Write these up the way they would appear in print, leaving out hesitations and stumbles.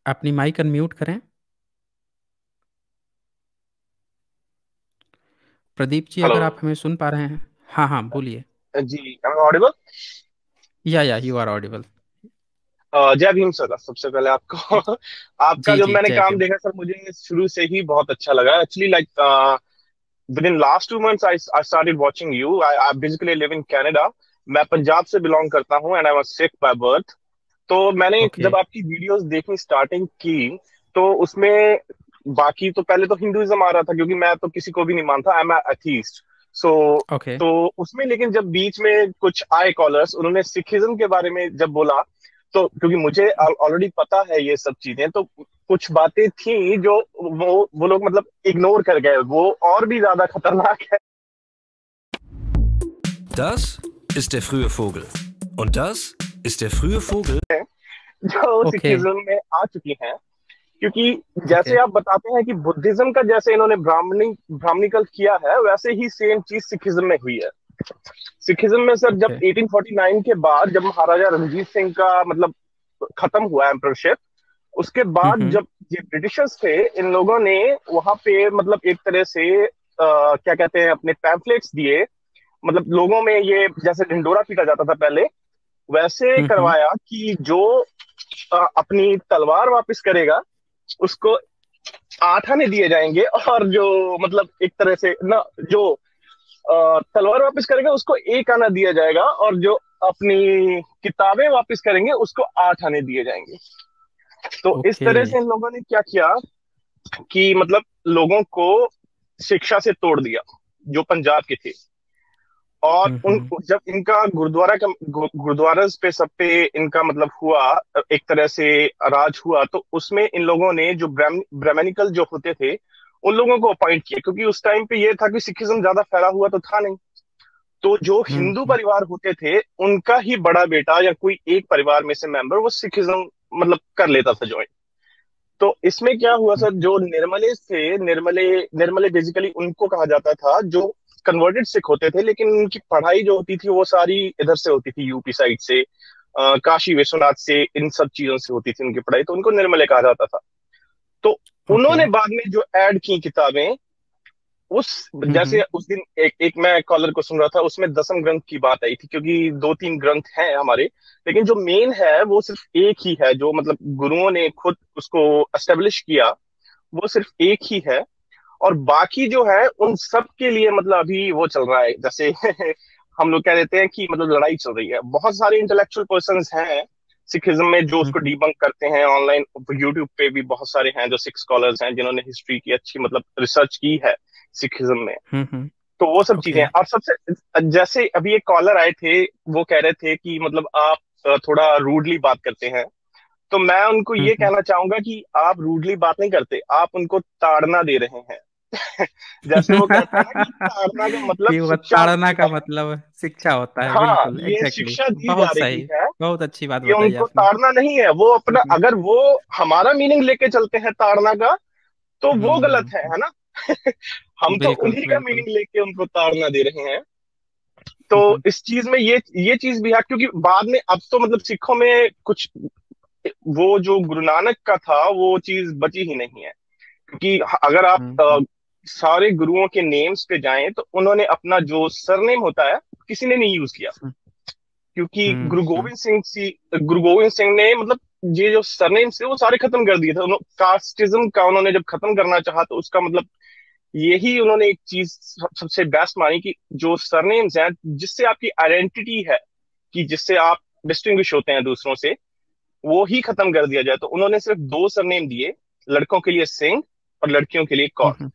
अपनी mic unmute करें। Pradeep ji, hello. अगर आप हमें सुन पा रहे हैं। हाँ हाँ, बोलिए। जी, एम आई ऑडिबल? या यू आर ऑडिबल। जय भीम सर, सबसे पहले आपको आपका जी जो जी, मैंने जय काम भीम। देखा सर, मुझे शुरू से ही बहुत अच्छा लगा actually. Like with in last 2 months I started watching you. I basically live in Canada. मैं पंजाब से बिलोंग करता हूँ and I was Sikh by birth. तो मैंने ओके। जब आपकी वीडियोस देखनी स्टार्टिंग की, तो उसमें बाकी तो पहले तो हिंदुइज्म आ रहा था, क्योंकि मैं तो किसी को भी नहीं मानता, I am atheist. So okay. तो उसमें लेकिन जब बीच में कुछ आए कॉलर्स, उन्होंने सिखिज्म के बारे में जब बोला, तो क्योंकि मुझे ऑलरेडी पता है ये सब चीजें, तो कुछ बातें थी जो वो लोग मतलब इग्नोर कर गए, वो और भी ज्यादा खतरनाक Das ist der frühe Vogel. Und das ist der frühe Vogel. है जो ओके। सिखिज्म में आ चुकी हैं। क्योंकि ओके। जैसे आप बताते हैं कि बुद्धिज्म का जैसे इन्होंने ब्राह्मणिकल किया है, वैसे ही सेम चीज सिखिज्म में हुई है। सिखिज्म में सर, जब ओके। 1849 के बाद जब महाराजा रणजीत सिंह का मतलब खत्म हुआ एम्परशिप, उसके बाद हम्म। जब ये ब्रिटिशर्स थे, इन लोगों ने वहां पे मतलब एक तरह से क्या कहते हैं, अपने पैम्फलेट्स दिए। मतलब लोगों में ये जैसे ढिंडोरा पीटा जाता था पहले, वैसे हम्म। करवाया कि जो अपनी तलवार वापस करेगा उसको 8 आने दिए जाएंगे, और जो मतलब एक तरह से ना, जो तलवार वापस करेगा उसको 1 आना दिया जाएगा, और जो अपनी किताबें वापस करेंगे उसको 8 आने दिए जाएंगे। तो इस ओके। तरह से इन लोगों ने क्या किया कि मतलब लोगों को शिक्षा से तोड़ दिया, जो पंजाब के थे। और उन हम्म। जब इनका गुरुद्वारा पे सब पे इनका मतलब हुआ, एक तरह से राज हुआ, तो उसमें इन लोगों ने जो ब्राह्मणिकल जो होते थे, उन लोगों को अपॉइंट किया, क्योंकि उस टाइम पे ये था कि सिखिज्म ज्यादा फैला हुआ तो था नहीं। तो जो हिंदू हम्म। परिवार होते थे, उनका ही बड़ा बेटा या कोई एक परिवार में से मेंबर वो सिखिज्म मतलब कर लेता था ज्वाइन। तो इसमें क्या हुआ सर, जो निर्मले थे, निर्मले निर्मले बेसिकली उनको कहा जाता था जो कन्वर्टेड सिख होते थे, लेकिन उनकी पढ़ाई जो होती थी वो सारी इधर से होती थी, यूपी साइड से, काशी विश्वनाथ से, इन सब चीजों से होती थी उनकी पढ़ाई, तो उनको निर्मले कहा जाता था। तो ओके। उन्होंने बाद में जो ऐड की किताबें, उस जैसे हम्म। उस दिन एक मैं कॉलर को सुन रहा था, उसमें दसम ग्रंथ की बात आई थी, क्योंकि 2-3 ग्रंथ हैं हमारे, लेकिन जो मेन है वो सिर्फ एक ही है, जो मतलब गुरुओं ने खुद उसको एस्टेब्लिश किया, वो सिर्फ एक ही है। और बाकी जो है उन सब के लिए मतलब अभी वो चल रहा है, जैसे हम लोग कह देते हैं कि मतलब लड़ाई चल रही है। बहुत सारे इंटेलेक्चुअल पर्संस हैं सिखिज्म में जो उसको हम्म। डिबंक करते हैं ऑनलाइन। यूट्यूब पे भी बहुत सारे हैं जो सिख स्कॉलर्स हैं, जिन्होंने हिस्ट्री की अच्छी मतलब रिसर्च की है सिखिज्म में। हम्म। तो वो सब चीजें ओके। हैं। और सबसे जैसे अभी एक कॉलर आए थे, वो कह रहे थे कि मतलब आप थोड़ा रूडली बात करते हैं। तो मैं उनको ये हम्म। कहना चाहूंगा कि आप रूडली बात नहीं करते, आप उनको ताड़ना दे रहे हैं। जैसे वो कहते हैं ना कि ताड़ना का मतलब कि वो शिक्षा ताड़ना देना का है। मतलब शिक्षा होता है, हाँ, बिल्कुल ये एग्जैक्टली शिक्षा दी जा बहुत रही सही। है। बहुत अच्छी बात ये बताई उनको आपने। ताड़ना नहीं है, वो अपना अगर वो हमारा मीनिंग लेके चलते हैं ताड़ना का, तो वो गलत है ना? हम तो बिल्कुल उन्हीं का बिल्कुल। मीनिंग लेके उनको ताड़ना दे रहे हैं। तो हम्म। इस चीज में ये चीज भी है, क्योंकि बाद में अब तो मतलब सिखों में कुछ वो जो गुरु नानक का था वो चीज बची ही नहीं है। क्योंकि अगर आप हम्म। सारे गुरुओं के नेम्स पे जाएं, तो उन्होंने अपना जो सरनेम होता है किसी ने नहीं यूज किया। क्योंकि हम्म। गुरु गोविंद सिंह ने मतलब ये जो सरनेम्स थे वो सारे खत्म कर दिए थे। कास्टिज्म का उन्होंने जब खत्म करना चाहा, तो उसका मतलब यही उन्होंने एक चीज सबसे बेस्ट मानी कि जो सरनेम्स हैं, जिससे आपकी आइडेंटिटी है, कि जिससे आप डिस्टिंग्विश होते हैं दूसरों से, वो ही खत्म कर दिया जाए। तो उन्होंने सिर्फ 2 सरनेम दिए, लड़कों के लिए सिंह और लड़कियों के लिए कौर। हम्म।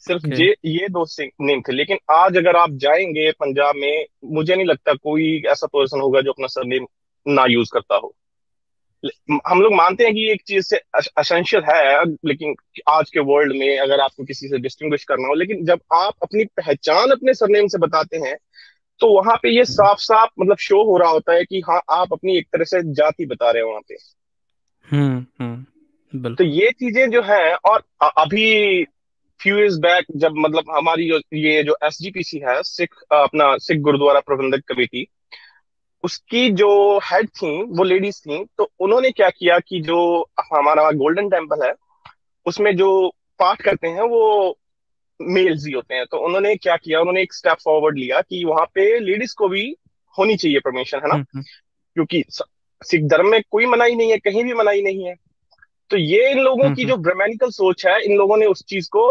सिर्फ ओके। ये 2 नेम थे। लेकिन आज अगर आप जाएंगे पंजाब में, मुझे नहीं लगता कोई ऐसा पर्सन होगा जो अपना सरनेम ना यूज करता हो। हम लोग मानते हैं कि ये एक चीज से असेंशियल है, लेकिन आज के वर्ल्ड में अगर आपको किसी से डिस्टिंग्विश करना हो, लेकिन जब आप अपनी पहचान अपने सरनेम से बताते हैं, तो वहां पे ये साफ साफ मतलब शो हो रहा होता है कि हाँ, आप अपनी एक तरह से जाति बता रहे हो वहां पे। तो बिल्कुल। ये चीजें जो है, और अभी फ्यू इयर्स बैक जब मतलब हमारी जो ये जो एसजीपीसी है, सिख अपना सिख गुरुद्वारा प्रबंधक कमेटी, उसकी जो हेड थी वो लेडीज थी, तो उन्होंने क्या किया कि जो हमारा गोल्डन टेम्पल है उसमें जो पाठ करते हैं वो मेल्स ही होते हैं। तो उन्होंने क्या किया, उन्होंने एक स्टेप फॉरवर्ड लिया कि वहां पे लेडीज को भी होनी चाहिए परमिशन, है ना, हम्म क्योंकि सिख धर्म में कोई मनाही नहीं है, कहीं भी मनाही नहीं है। तो ये इन लोगों की हम्म। जो ब्राह्मणिकल सोच है, इन लोगों ने उस चीज को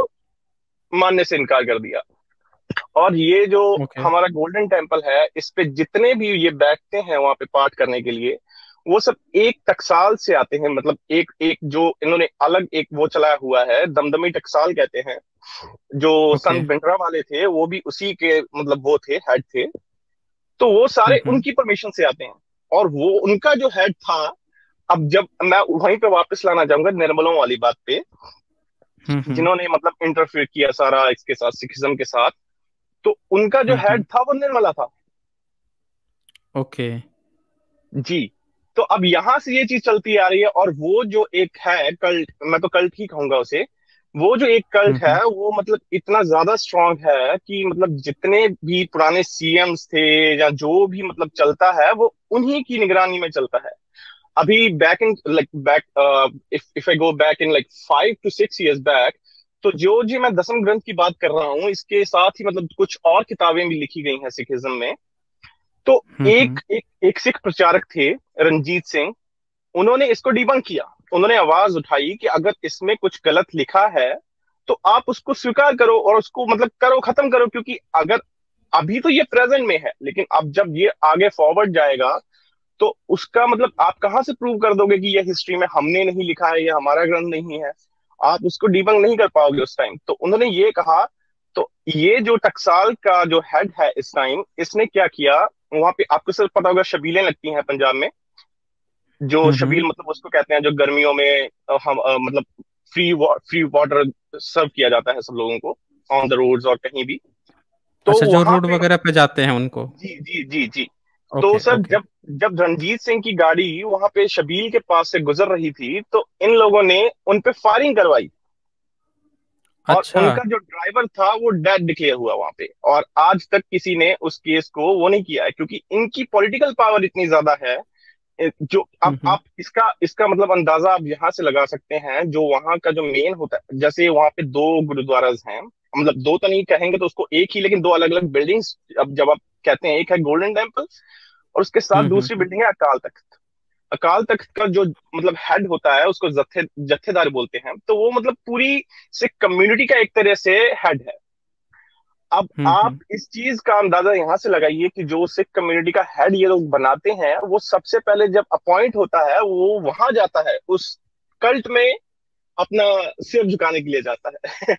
मानने से इनकार कर दिया। और ये जो ओके। हमारा गोल्डन टेम्पल है, इस पे जितने भी ये बैठते हैं वहां पे पाठ करने के लिए, वो सब एक टकसाल से आते हैं। मतलब एक एक जो इन्होंने अलग एक वो चलाया हुआ है, दमदमी टकसाल कहते हैं, जो ओके। संत भिंडरा वाले थे वो भी उसी के मतलब वो थे, हेड थे। तो वो सारे हम्म। उनकी परमिशन से आते हैं। और वो उनका जो हेड था, अब जब मैं वहीं पे वापस लाना चाहूंगा निर्मलों वाली बात पे, हम्म। जिन्होंने मतलब इंटरफेयर किया सारा इसके साथ, सिखिज्म के साथ, तो उनका जो हेड हम्म। था वो निर्मला था। ओके। जी। तो अब यहां से ये चीज चलती आ रही है। और वो जो एक है कल्ट, मैं तो कल्ट ही कहूंगा उसे, वो जो एक कल्ट है हम्म। वो मतलब इतना ज्यादा स्ट्रांग है कि मतलब जितने भी पुराने सीएम्स थे या जो भी मतलब चलता है वो उन्हीं की निगरानी में चलता है। अभी back in like back, if I go back in like 5 to 6 years back, तो जो जी मैं दसम ग्रंथ की बात कर रहा हूँ, इसके साथ ही मतलब कुछ और किताबें भी लिखी गई हैं सिखिज्म में। तो एक हम्म। एक एक सिख प्रचारक थे, रंजीत सिंह, उन्होंने इसको डिबंक किया। उन्होंने आवाज उठाई कि अगर इसमें कुछ गलत लिखा है तो आप उसको स्वीकार करो और उसको मतलब करो, खत्म करो। क्योंकि अगर अभी तो ये प्रेजेंट में है, लेकिन अब जब ये आगे फॉरवर्ड जाएगा तो उसका मतलब आप कहाँ से प्रूव कर दोगे कि ये हिस्ट्री में हमने नहीं लिखा है या हमारा ग्रंथ नहीं है? आप उसको डिबंक नहीं कर पाओगे उस टाइम। तो उन्होंने ये कहा। तो ये जो टकसाल का जो हेड है इस टाइम, इसने क्या किया, वहां पे आपको सिर्फ पता होगा शबीलें लगती हैं पंजाब में। जो शबील हम्म। मतलब उसको कहते हैं जो गर्मियों में हम मतलब फ्री वाटर सर्व किया जाता है सब लोगों को, ऑन द रोड्स और कहीं भी। तो अच्छा, जो वहां रोड पे वगैरह पे जाते हैं उनको। जी जी जी जी। तो ओके सर ओके। जब जब रणजीत सिंह की गाड़ी वहां पे शबील के पास से गुजर रही थी, तो इन लोगों ने उन पे फायरिंग करवाई। और अच्छा। उनका जो ड्राइवर था वो डेड डिक्लेयर हुआ वहां पे। और आज तक किसी ने उस केस को वो नहीं किया है, क्योंकि इनकी पॉलिटिकल पावर इतनी ज्यादा है। जो अब हम्म आप इसका इसका मतलब अंदाजा आप यहाँ से लगा सकते हैं। जो वहां का जो मेन होता है, जैसे वहां पे दो गुरुद्वाराज हैं, मतलब दो तो नहीं कहेंगे तो उसको एक ही, लेकिन दो अलग अलग बिल्डिंग्स। अब जब आप कहते हैं, एक है गोल्डन टेम्पल और उसके साथ दूसरी हम्म। बिल्डिंग है अकाल तख्त। अकाल तख्त का जो मतलब हेड होता है उसको जत्थेदार बोलते हैं। तो वो मतलब पूरी सिख कम्युनिटी का एक तरह से हेड है। अब आप हम्म। इस चीज का अंदाजा यहां से लगाइए कि जो सिख कम्युनिटी का हेड ये लोग बनाते हैं, वो सबसे पहले जब अपॉइंट होता है वो वहां जाता है उस कल्ट में, अपना सिर झुकाने के लिए जाता है।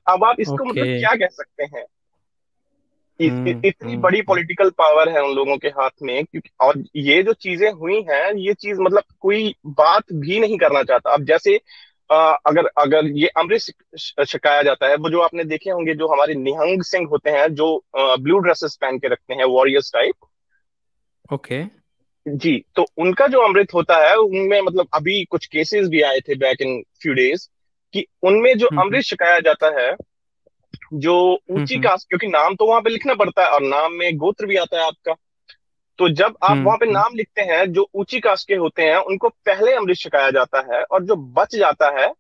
अब आप इसको ओके। मतलब क्या कह सकते हैं? इतनी बड़ी पॉलिटिकल पावर है उन लोगों के हाथ में, क्योंकि और ये जो चीजें हुई हैं, ये चीज मतलब कोई बात भी नहीं करना चाहता। अब जैसे अगर अगर ये अमृत छकाया जाता है, वो जो आपने देखे होंगे जो हमारे निहंग सिंह होते हैं, जो ब्लू ड्रेसेस पहन के रखते हैं, वॉरियर्स टाइप। ओके। जी। तो उनका जो अमृत होता है उनमें मतलब अभी कुछ केसेस भी आए थे बैक इन फ्यू डेज, कि उनमें जो हम्म अमृत छकाया जाता है, जो ऊंची हम्म। कास्ट, क्योंकि नाम तो वहां पे लिखना पड़ता है और नाम में गोत्र भी आता है आपका। तो जब आप वहां पे हम्म। नाम लिखते हैं, जो ऊंची कास्ट के होते हैं उनको पहले अमृत छकाया जाता है, और जो बच जाता है।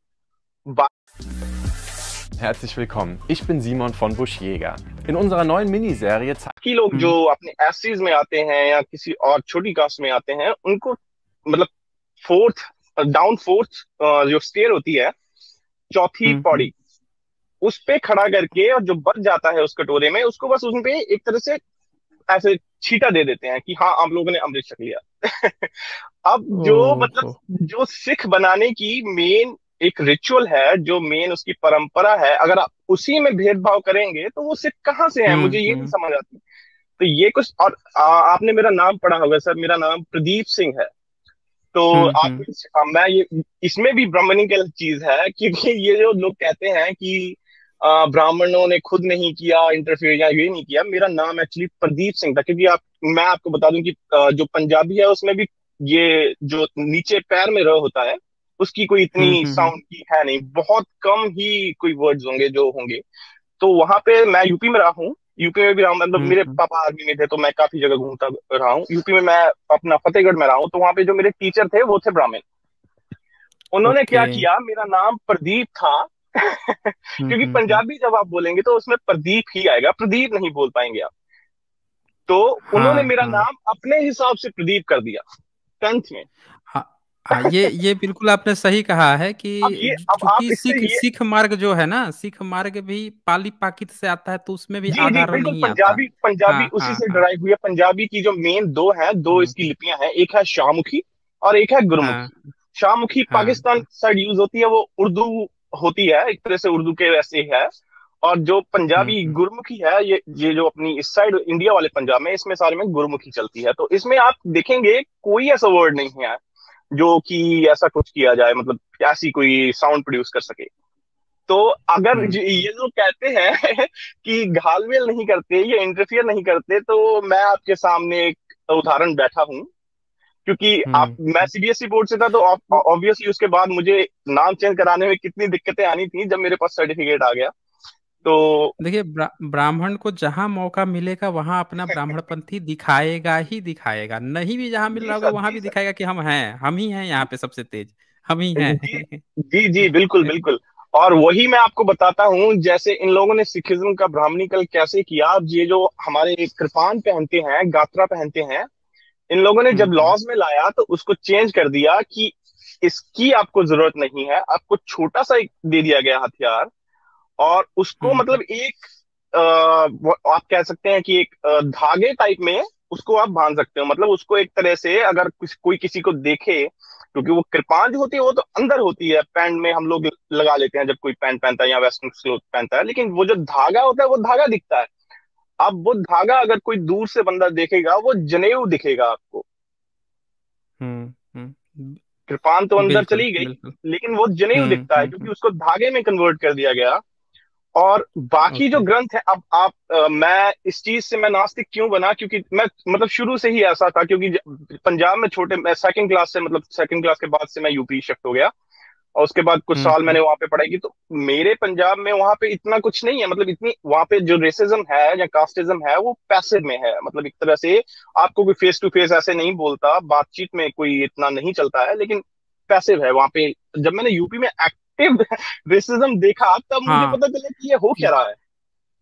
Herzlich willkommen, ich bin Simon von Buschjäger. In unserer neuen Miniserie बाकी लोग जो अपने एससीज में आते हैं या किसी और छोटी कास्ट में आते हैं, उनको मतलब फोर्थ, डाउन फोर्थ जो स्टेयर होती है, चौथी हम्म। पौड़ी, उस पे खड़ा करके, और जो बच जाता है उस कटोरे में, उसको बस उन पे एक तरह से ऐसे छींटा दे देते हैं कि हाँ आप लोगों ने अमृत छक लिया। अब जो मतलब ओहो। जो सिख बनाने की मेन एक रिचुअल है, जो मेन उसकी परंपरा है, अगर आप उसी में भेदभाव करेंगे तो वो सिख कहाँ से है? मुझे ये नहीं हम्म। समझ आती। तो ये कुछ और आपने मेरा नाम पढ़ा होगा सर, मेरा नाम प्रदीप सिंह है। तो आप हम्म। मैं ये इसमें भी ब्राह्मणिकल चीज है, क्योंकि ये जो लोग कहते हैं कि ब्राह्मणों ने खुद नहीं किया इंटरफेयर या ये नहीं किया, मेरा नाम एक्चुअली प्रदीप सिंह था। क्योंकि आप मैं आपको बता दूं कि जो पंजाबी है उसमें भी ये जो नीचे पैर में र होता है, उसकी कोई इतनी हम्म। साउंड की है नहीं, बहुत कम ही कोई वर्ड्स होंगे जो होंगे। तो वहां पे मैं यूपी में रहा हूँ, यूपी में भी रहा हूँ, मतलब मेरे हम्म। पापा आर्मी में थे तो मैं काफी जगह घूमता रहा हूँ। यूपी में मैं अपना फतेहगढ़ में रहा हूँ, तो वहां पे जो मेरे टीचर थे वो थे ब्राह्मण। उन्होंने ओके। क्या किया, मेरा नाम प्रदीप था क्योंकि हम्म। पंजाबी जब आप बोलेंगे तो उसमें प्रदीप ही आएगा, प्रदीप नहीं बोल पाएंगे आप। तो उन्होंने हाँ मेरा हाँ नाम अपने हिसाब से प्रदीप कर दिया 10th में। हाँ हाँ, ये बिल्कुल आपने सही कहा है कि अब आप चूंकि इससे सिख ये, सिख मार्ग जो है ना, सिख मार्ग भी पाली पाकित से आता है, तो उसमें भी जी जी आधार बिल्कुल, नहीं आता। पंजाबी पंजाबी हाँ उसी हाँ से हाँ। डराइव हुई है। पंजाबी की जो मेन दो हैं, दो हम्म। इसकी लिपियां हैं, एक है शाहमुखी और एक है हाँ गुरमुखी। शाहमुखी हाँ। पाकिस्तान साइड यूज होती है, वो उर्दू होती है, एक तरह से उर्दू के वैसे ही है। और जो पंजाबी हम्म। गुरमुखी है, ये जो अपनी इस साइड इंडिया वाले पंजाब में, इसमें सारे में गुरमुखी चलती है। तो इसमें आप देखेंगे कोई ऐसा वर्ड नहीं है जो कि ऐसा कुछ किया जाए, मतलब ऐसी कोई साउंड प्रोड्यूस कर सके। तो अगर हम्म। ये जो कहते हैं कि घालमेल नहीं करते, ये इंटरफियर नहीं करते, तो मैं आपके सामने एक उदाहरण बैठा हूँ। क्योंकि आप, हम्म। मैं सीबीएसई बोर्ड से था, तो ऑब्वियसली उसके बाद मुझे नाम चेंज कराने में कितनी दिक्कतें आनी थी जब मेरे पास सर्टिफिकेट आ गया। तो देखिए, ब्राह्मण को जहां मौका मिलेगा वहां अपना ब्राह्मणपंथी दिखाएगा ही दिखाएगा, नहीं भी जहां मिल जी रहा होगा सर, वहां जी भी सर, दिखाएगा कि हम हैं, हम ही हैं यहाँ पे सबसे तेज, हम ही हैं। जी जी जी बिल्कुल बिल्कुल। और वही मैं आपको बताता हूँ, जैसे इन लोगों ने सिखिज्म का ब्राह्मणीकरण कैसे किया। अब ये जो हमारे कृपान पहनते हैं, गात्रा पहनते हैं, इन लोगों ने जब हम्म। लॉज में लाया तो उसको चेंज कर दिया कि इसकी आपको जरूरत नहीं है, आपको छोटा सा एक दे दिया गया हथियार। और उसको हम्म। मतलब एक आप कह सकते हैं कि एक धागे टाइप में उसको आप बांध सकते हो। मतलब उसको एक तरह से अगर कोई किसी को देखे, क्योंकि वो कृपान जो होती है वो तो अंदर होती है, पैंट में हम लोग लगा लेते हैं जब कोई पैंट पहनता है या वेस्टर्न क्लोथ पहनता है, लेकिन वो जो धागा होता है वो धागा दिखता है। अब वो धागा अगर कोई दूर से बंदा देखेगा, वो जनेऊ दिखेगा आपको। कृपान तो अंदर बिल्कुल चली गई, बिल्कुल। लेकिन वो जनेऊ दिखता है क्योंकि हम्म। उसको धागे में कन्वर्ट कर दिया गया। और बाकी जो ओके। ग्रंथ है, अब आप मैं इस चीज से मैं नास्तिक क्यों बना, क्योंकि मैं मतलब शुरू से ही ऐसा था। क्योंकि पंजाब में छोटे, मैं सेकंड क्लास से, मतलब सेकंड क्लास के बाद से मैं यूपी शिफ्ट हो गया, और उसके बाद कुछ साल मैंने हम्म। वहां पे पढ़ाई की। तो मेरे पंजाब में वहां पे इतना कुछ नहीं है, मतलब इतनी वहां पे जो रेसिज्म है या कास्टिज्म है वो पैसिव में है। मतलब एक तरह से आपको कोई फेस टू फेस ऐसे नहीं बोलता, बातचीत में कोई इतना नहीं चलता है, लेकिन पैसिव है वहां पे। जब मैंने यूपी में एक्टिव रेसिज्म देखा, तब मुझे हाँ, पता चला कि ये हो क्या रहा है।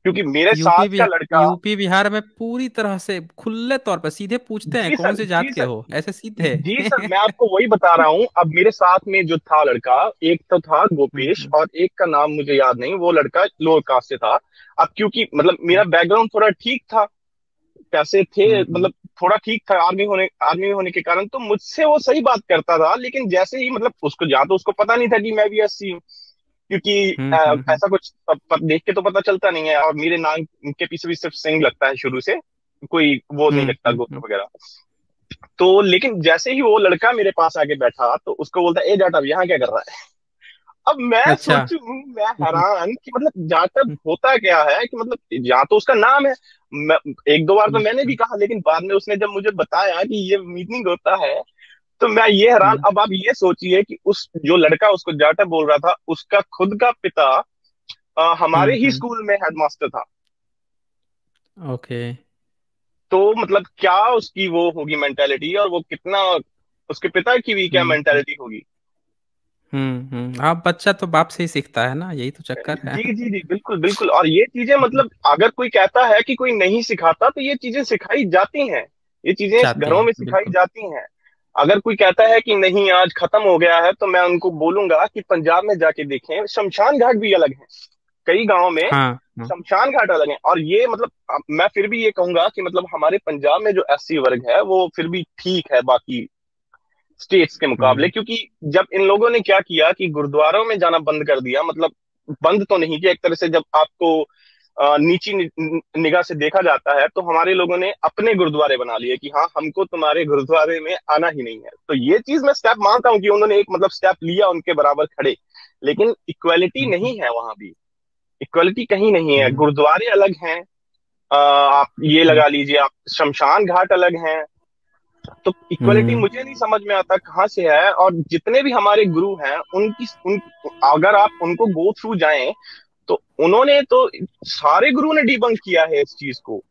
क्योंकि मेरे साथ यूपी का बिहार, लड़का, यूपी बिहार में पूरी तरह से खुले तौर पर सीधे पूछते हैं जी कौन सर, सी जी जात के सर, हो, ऐसे सीधे। जी सर, मैं आपको वही बता रहा हूँ। अब मेरे साथ में जो था लड़का, एक तो था गोपेश हम्म। और एक का नाम मुझे याद नहीं, वो लड़का लोअर कास्ट से था। अब क्योंकि मतलब मेरा हम्म। बैकग्राउंड थोड़ा ठीक था, पैसे थे, हम्म। मतलब थोड़ा ठीक था, आर्मी में होने के कारण, तो मुझसे वो सही बात करता था। लेकिन जैसे ही, मतलब उसको, या तो उसको पता नहीं था कि मैं भी एससी हूँ, क्योंकि ऐसा कुछ देख के तो पता चलता नहीं है। और मेरे नाम के पीछे भी सिर्फ सिंह लगता है शुरू से, कोई वो नहीं लगता गोत्र वगैरह। तो लेकिन जैसे ही वो लड़का मेरे पास आके बैठा, तो उसको बोलता, ए जाटव यहाँ क्या कर रहा है। अब मैं अच्छा। सोचूं, मैं हैरान कि मतलब जाटव होता क्या है, कि मतलब यहाँ तो उसका नाम है। मैं, एक दो बार तो मैंने भी कहा, लेकिन बाद में उसने जब मुझे बताया कि ये मीनिंग होता है, तो मैं ये हैरान। अब आप ये सोचिए कि उस जो लड़का उसको जाटव बोल रहा था, उसका खुद का पिता हमारे ही स्कूल में हेडमास्टर था। ओके। तो मतलब क्या उसकी वो होगी मेंटेलिटी, और वो कितना, उसके पिता की भी क्या मेंटेलिटी होगी। हाँ, बच्चा तो बाप से ही सीखता है ना, यही तो चक्कर है। जी जी जी बिल्कुल बिल्कुल। और ये चीजें, मतलब अगर कोई कहता है कि कोई नहीं सिखाता, तो ये चीजें सिखाई जाती हैं, ये चीजें चाहती घरों हैं में सिखाई बिल्कुल। जाती हैं। अगर कोई कहता है कि नहीं आज खत्म हो गया है, तो मैं उनको बोलूंगा कि पंजाब में जाके देखें, शमशान घाट भी अलग है कई गांव में। हाँ हाँ। शमशान घाट अलग है। और ये मतलब मैं फिर भी ये कहूंगा कि मतलब हमारे पंजाब में जो एससी वर्ग है वो फिर भी ठीक है बाकी स्टेट्स के मुकाबले। हम्म। क्योंकि जब इन लोगों ने क्या किया कि गुरुद्वारों में जाना बंद कर दिया, मतलब बंद तो नहीं किया, एक तरह से जब आपको नीची निगाह से देखा जाता है, तो हमारे लोगों ने अपने गुरुद्वारे बना लिए कि हाँ, हमको तुम्हारे गुरुद्वारे में आना ही नहीं है। तो ये चीज मैं स्टेप मानता हूँ कि उन्होंने एक मतलब स्टेप लिया उनके बराबर खड़े। लेकिन इक्वालिटी हम्म। नहीं है वहां भी, इक्वालिटी कहीं नहीं है। हम्म। गुरुद्वारे अलग हैं, आप ये हम्म। लगा लीजिए, आप शमशान घाट अलग हैं। तो इक्वलिटी हम्म। मुझे नहीं समझ में आता कहाँ से है। और जितने भी हमारे गुरु हैं, उनकी उन अगर आप उनको गो थ्रू जाएं, तो उन्होंने तो सारे गुरु ने डिबंक किया है इस चीज को,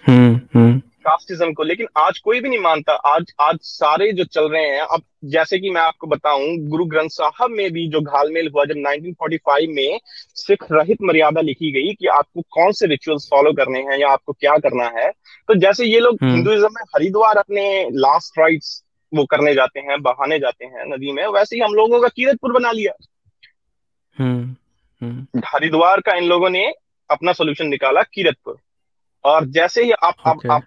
हम्म। कास्टिज्म को, लेकिन आज कोई भी नहीं मानता। आज आज सारे जो चल रहे हैं, अब जैसे कि मैं आपको बताऊं, गुरु ग्रंथ साहब में भी जो घालमेल हुआ जब 1945 में सिख रहित मर्यादा लिखी गई कि आपको कौन से रिचुअल्स फॉलो करने हैं या आपको क्या करना है, तो जैसे ये लोग हम्म। हिंदुइज्म में हरिद्वार अपने लास्ट राइट्स वो करने जाते हैं, बहाने जाते हैं नदी में, वैसे ही हम लोगों का कीरतपुर बना लिया। हम्म। हम्म। हरिद्वार का इन लोगों ने अपना सोल्यूशन निकाला कीरतपुर। और जैसे ही आप ओके।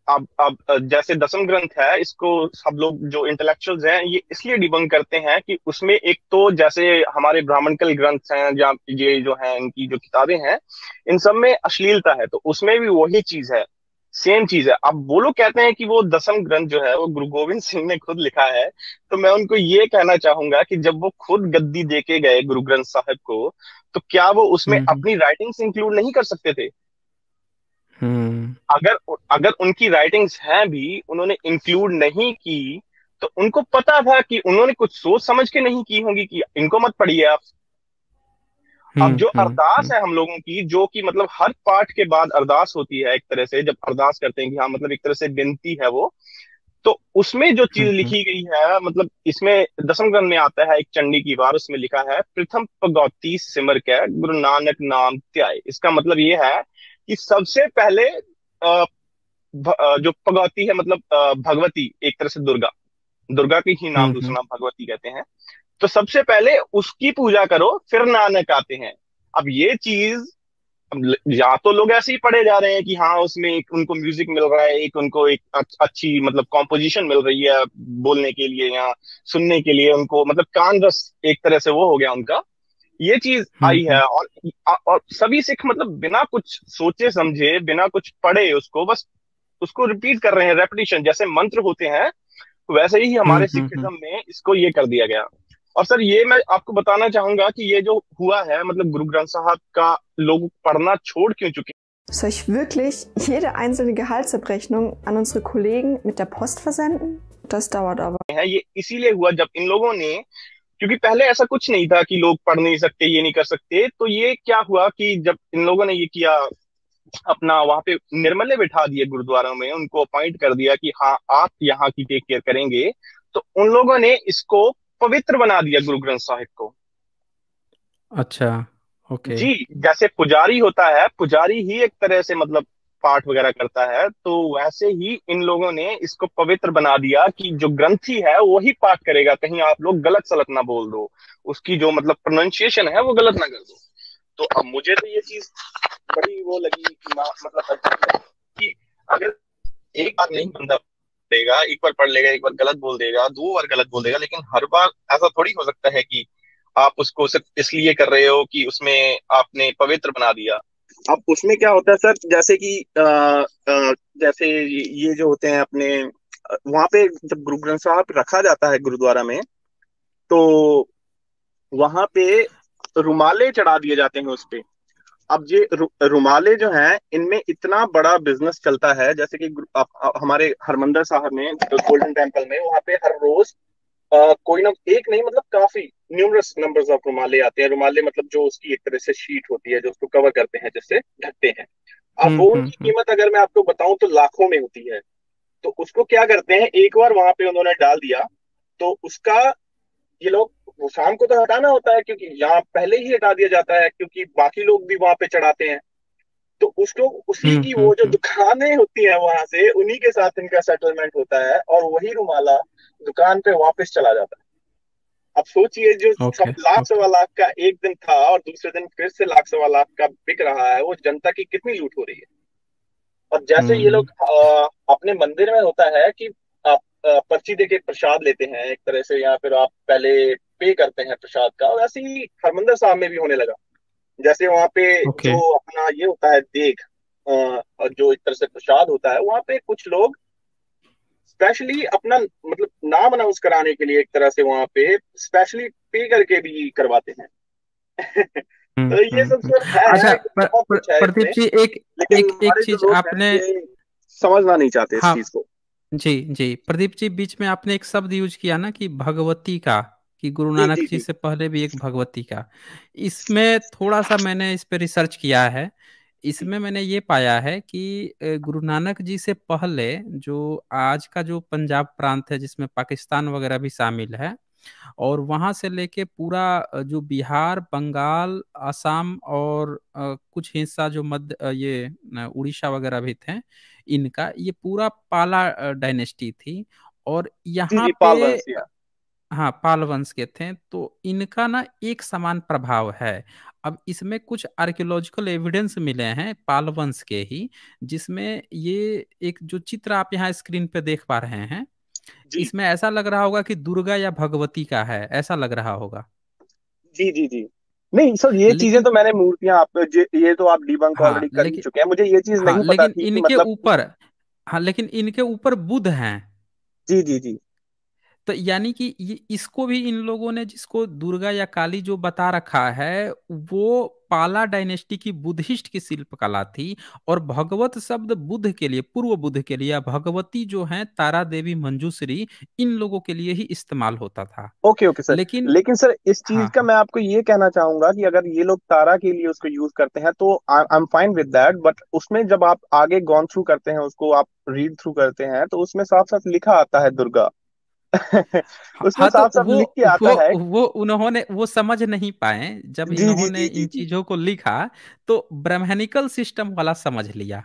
अब जैसे दसम ग्रंथ है, इसको सब लोग जो इंटेलेक्चुअल्स हैं ये इसलिए डिबंक करते हैं कि उसमें एक तो जैसे हमारे ब्राह्मणकल ग्रंथ हैं या ये जो है इनकी जो किताबें हैं, इन सब में अश्लीलता है, तो उसमें भी वही चीज है, सेम चीज है। अब वो लोग कहते हैं कि वो दसम ग्रंथ जो है वो गुरु गोविंद सिंह ने खुद लिखा है, तो मैं उनको ये कहना चाहूंगा कि जब वो खुद गद्दी देके गए गुरु ग्रंथ साहिब को, तो क्या वो उसमें हम्म। अपनी राइटिंग्स इंक्लूड नहीं कर सकते थे? हम्म। अगर अगर उनकी राइटिंग्स हैं भी, उन्होंने इंक्लूड नहीं की, तो उनको पता था कि उन्होंने कुछ सोच समझ के नहीं की होंगी कि इनको मत पढ़िए आप। अब जो अरदास है हम लोगों की, जो कि मतलब हर पाठ के बाद अरदास होती है, एक तरह से जब अरदास करते हैं कि हाँ मतलब एक तरह से विनती है वो, तो उसमें जो चीज हम्म। लिखी गई है, मतलब इसमें दसम ग्रंथ में आता है एक चंडी की वार, उसमें लिखा है प्रथम पगौती सिमर के गुरु नानक नाम त्याय। इसका मतलब ये है कि सबसे पहले जो भगवती है, मतलब भगवती एक तरह से दुर्गा, दुर्गा के ही नाम दूसरा नाम भगवती कहते हैं, तो सबसे पहले उसकी पूजा करो, फिर नानक आते हैं। अब ये चीज, या तो लोग ऐसे ही पढ़े जा रहे हैं कि हाँ उसमें एक उनको म्यूजिक मिल रहा है, एक उनको एक अच्छी मतलब कॉम्पोजिशन मिल रही है बोलने के लिए या सुनने के लिए, उनको मतलब कान रस एक तरह से वो हो गया उनका, ये चीज आई है। और सभी सिख मतलब बिना कुछ सोचे समझे, बिना कुछ पढ़े उसको बस उसको रिपीट कर रहे हैं, रेपिटेशन जैसे मंत्र होते हैं, वैसे ही हमारे सिखिज्म में इसको ये कर दिया गया। और सर ये मैं आपको बताना चाहूंगा कि ये जो हुआ है, मतलब गुरु ग्रंथ साहब का लोग पढ़ना छोड़ क्यों चुके Soll ich wirklich jede einzelne Gehaltsabrechnung an unsere Kollegen mit der Post versenden? Das dauert aber. हैं, ये इसीलिए हुआ जब इन लोगों ने, क्योंकि पहले ऐसा कुछ नहीं था कि लोग पढ़ नहीं सकते, ये नहीं कर सकते, तो ये क्या हुआ कि जब इन लोगों ने ये किया, अपना वहां पे निर्मले बिठा दिए गुरुद्वारों में, उनको अपॉइंट कर दिया कि हाँ आप यहाँ की टेक केयर करेंगे, तो उन लोगों ने इसको पवित्र बना दिया गुरु ग्रंथ साहिब को। अच्छा, ओके। जी, जैसे पुजारी होता है, पुजारी ही एक तरह से मतलब पाठ वगैरह करता है, तो वैसे ही इन लोगों ने इसको पवित्र बना दिया कि जो ग्रंथी है वही पाठ करेगा, कहीं आप लोग गलत सलत ना बोल दो, उसकी जो मतलब प्रोनाउंसिएशन है वो गलत ना कर दो। तो अब मुझे तो ये चीज बड़ी वो लगी कि मतलब कि अगर एक बार नहीं बंदा पढ़ेगा, एक बार पढ़ लेगा, एक बार गलत बोल देगा, दो बार गलत बोल देगा, लेकिन हर बार ऐसा थोड़ी हो सकता है कि आप उसको सिर्फ इसलिए कर रहे हो कि उसमें आपने पवित्र बना दिया। अब उसमें क्या होता है सर, जैसे कि जैसे ये जो होते हैं अपने वहां पे जब गुरु ग्रंथ साहब रखा जाता है गुरुद्वारा में, तो वहां पे रुमाले चढ़ा दिए जाते हैं उस पे। अब ये रुमाले जो हैं, इनमें इतना बड़ा बिजनेस चलता है, जैसे कि हमारे हरमंदिर साहब में गोल्डन टेम्पल में, वहां पे हर रोज कोई ना एक नहीं मतलब काफी न्यूमरस नंबर्स ऑफ रुमाले आते हैं। रुमाले मतलब जो उसकी एक तरह से शीट होती है जो उसको कवर करते हैं, जिससे ढकते हैं। अब वो उनकी कीमत अगर मैं आपको बताऊं तो लाखों में होती है। तो उसको क्या करते हैं, एक बार वहां पे उन्होंने डाल दिया, तो उसका ये लोग, वो शाम को तो हटाना होता है क्योंकि यहाँ पहले ही हटा दिया जाता है, क्योंकि बाकी लोग भी वहां पे चढ़ाते हैं। तो उसको उसी की वो जो दुकानें होती हैं वहां से, उन्हीं के साथ इनका सेटलमेंट होता है, और वही रुमाला दुकान पे वापस चला जाता है। अब सोचिए, जो सब लाख सवा लाख का एक दिन था और दूसरे दिन फिर से लाख सवा लाख का बिक रहा है, वो जनता की कितनी लूट हो रही है। और जैसे ये लोग अपने मंदिर में होता है कि आप पर्ची देके प्रसाद लेते हैं एक तरह से, या फिर आप पहले पे करते हैं प्रसाद का, वैसे ही हरमंदिर साहब में भी होने लगा। जैसे वहां पे जो अपना ये होता है देग, और जो एक तरह से प्रसाद होता है, वहां पे कुछ लोग स्पेशली अपना मतलब नाम अनाउंस कराने के लिए एक तरह से वहां पे स्पेशली पे करके भी करवाते हैं। तो ये सब सर है। अच्छा, बहुत कुछ है प्रदीप जी, एक चीज आपने समझना नहीं चाहते इस हाँ, चीज को। जी प्रदीप जी, बीच में आपने एक शब्द यूज किया ना कि भगवती का, कि गुरु जी नानक जी जी जी से पहले भी एक भगवती का। इसमें थोड़ा सा मैंने इस पे रिसर्च किया है। जी इसमें मैंने ये पाया है कि गुरु नानक जी से पहले जो आज का जो पंजाब प्रांत है, जिसमें पाकिस्तान वगैरह भी शामिल है, और वहां से लेके पूरा जो बिहार, बंगाल, असम और कुछ हिस्सा जो मध्य ये उड़ीसा वगैरह भी थे, इनका ये पूरा पाला डायनेस्टी थी। और जी यहाँ जी, पे पाल वंशिया। हाँ, पाल वंश के थे, तो इनका ना एक समान प्रभाव है। अब इसमें कुछ आर्कियोलॉजिकल एविडेंस मिले हैं पाल वंश के ही, जिसमें ये एक जो चित्र आप यहाँ स्क्रीन पे देख पा रहे हैं, जी इसमें ऐसा लग रहा होगा कि दुर्गा या भगवती का है, ऐसा लग रहा होगा। जी जी जी। नहीं सर, ये चीजें लेकिन तो मैंने मूर्तियां आप ये तो आप डिबंक हाँ ऑलरेडी कर ही लेकिन चुके हैं, मुझे ये चीज हाँ नहीं पता लेकिन थी कि इनके मतलब। ऊपर हाँ लेकिन इनके ऊपर बुध हैं। जी जी जी तो यानी कि ये इसको भी इन लोगों ने, जिसको दुर्गा या काली जो बता रखा है, वो पाला डायनेस्टी की बुद्धिस्ट की शिल्पकला थी। और भगवत शब्द बुद्ध के लिए, पूर्व बुद्ध के लिए, या भगवती जो है तारा देवी मंजूश्री, इन लोगों के लिए ही इस्तेमाल होता था। Okay okay sir. लेकिन लेकिन सर इस चीज हाँ का हाँ मैं आपको ये कहना चाहूंगा कि अगर ये लोग तारा के लिए उसको यूज करते हैं तो I am fine with that, but उसमें जब आप आगे गॉन थ्रू करते हैं, उसको आप रीड थ्रू करते हैं, तो उसमें साफ साफ लिखा आता है दुर्गा। हाँ उसमें हाँ, तो साफ साफ लिख के वो आता है। वो उन्होंने वो समझ नहीं पाए जब जी जी इन्होंने जी इन जी जी चीजों को लिखा, तो ब्राह्मणिकल सिस्टम वाला समझ लिया।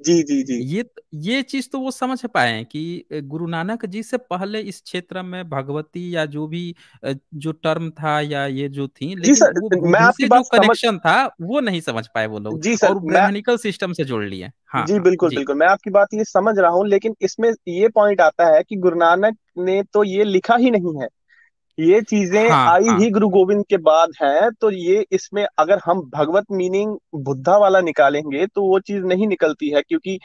जी जी जी ये चीज तो वो समझ पाए कि गुरु नानक जी से पहले इस क्षेत्र में भगवती या जो भी जो टर्म था या ये जो थी, जी लेकिन सर, वो मैं बुद्ध आपकी से जो बात समझ। कनेक्शन था वो नहीं समझ पाए वो लोग, जी सर, और मैं। ब्राह्मणिकल सिस्टम से जोड़ लिए। हाँ जी हाँ बिल्कुल जी। बिल्कुल, मैं आपकी बात ये समझ रहा हूँ, लेकिन इसमें ये पॉइंट आता है कि गुरु नानक ने तो ये लिखा ही नहीं है। ये चीजें हाँ आई हाँ ही गुरु गोविंद के बाद हैं, तो ये इसमें अगर हम भगवत मीनिंग बुद्धा वाला निकालेंगे तो वो चीज नहीं निकलती है, क्योंकि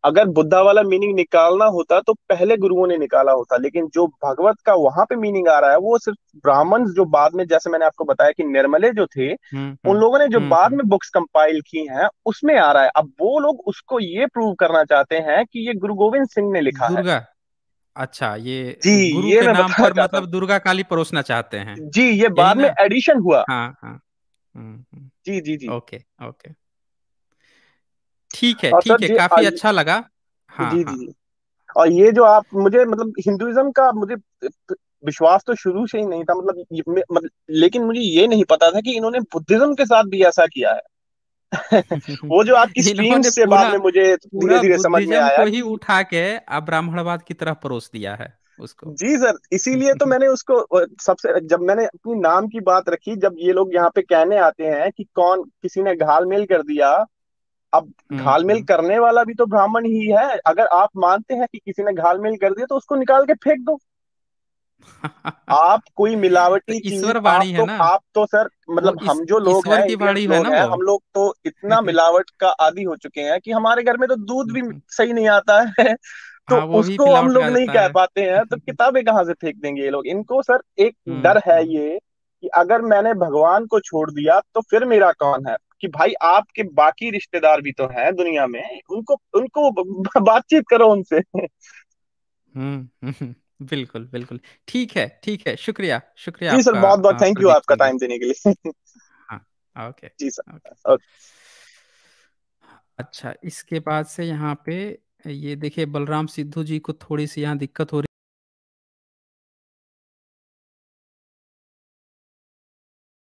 अगर बुद्धा वाला मीनिंग निकालना होता तो पहले गुरुओं ने निकाला होता, लेकिन जो भगवत का वहां पे मीनिंग आ रहा है वो सिर्फ ब्राह्मण जो बाद में, जैसे मैंने आपको बताया कि निर्मले जो थे, उन लोगों ने जो बाद हम्म। में बुक्स कंपाइल की हैं उसमें आ रहा है। अब वो लोग उसको ये प्रूव करना चाहते हैं कि ये गुरु गोविंद सिंह ने लिखा है। दुर्गा, अच्छा, ये जी, गुरु ये के मैं नाम बताना पर चाहता हूँ। मतलब दुर्गा काली परोसना चाहते हैं, जी, ये यही बाद में ना? एडिशन हुआ। हाँ हाँ। जी जी जी। ओके ओके, ठीक है और सर ठीक है, जी काफी अच्छा लगा। हाँ जी जी हाँ। जी। और ये जो आप मुझे मतलब हिंदुइज्म का मुझे विश्वास तो शुरू से ही नहीं था, मतलब मतलब, लेकिन मुझे ये नहीं पता था कि इन्होंने बुद्धिज्म के साथ भी ऐसा किया है। वो जो आपकी इन्होंने स्ट्रीम्स से बाद पूरा में मुझे धीरे पूरा धीरे समझ में बुद्धिज्म आया को ही कि। उठा के अब ब्राह्मणवाद की तरफ परोस दिया है उसको। जी सर, इसीलिए तो मैंने उसको सबसे, जब मैंने अपनी नाम की बात रखी, जब ये लोग यहाँ पे कहने आते हैं कि कौन किसी ने घालमेल कर दिया, अब घालमेल हम्म। करने वाला भी तो ब्राह्मण ही है। अगर आप मानते हैं कि किसी ने घालमेल कर दिया तो उसको निकाल के फेंक दो। आप कोई तो मिलावटी चीज, ईश्वर वाणी है ना, आप तो सर, वो मतलब हम जो लोग ईश्वर हैं, की इंडियंस वाणी है लोग ना हैं, वो। हम लोग तो इतना मिलावट का आदी हो चुके हैं कि हमारे घर में तो दूध भी सही नहीं आता है। तो हाँ, वो भी उसको हम पिलावट लोग का नहीं देता कह है। पाते हैं, तो किताबें कहाँ से फेंक देंगे ये लोग? इनको सर एक डर है हम्म। ये कि अगर मैंने भगवान को छोड़ दिया तो फिर मेरा कौन है? कि भाई आपके बाकी रिश्तेदार भी तो हैं दुनिया में, उनको उनको बातचीत करो उनसे। बिल्कुल बिल्कुल। ठीक है, शुक्रिया शुक्रिया जी सर, आपका बहुत बहुत थैंक यू प्रदीप आपका सिंह जी। टाइम देने के लिए। हाँ, ओके जी सर। ओके। ओके। अच्छा, इसके बाद से यहाँ पे ये देखिए, बलराम सिद्धू जी को थोड़ी सी यहाँ दिक्कत हो रही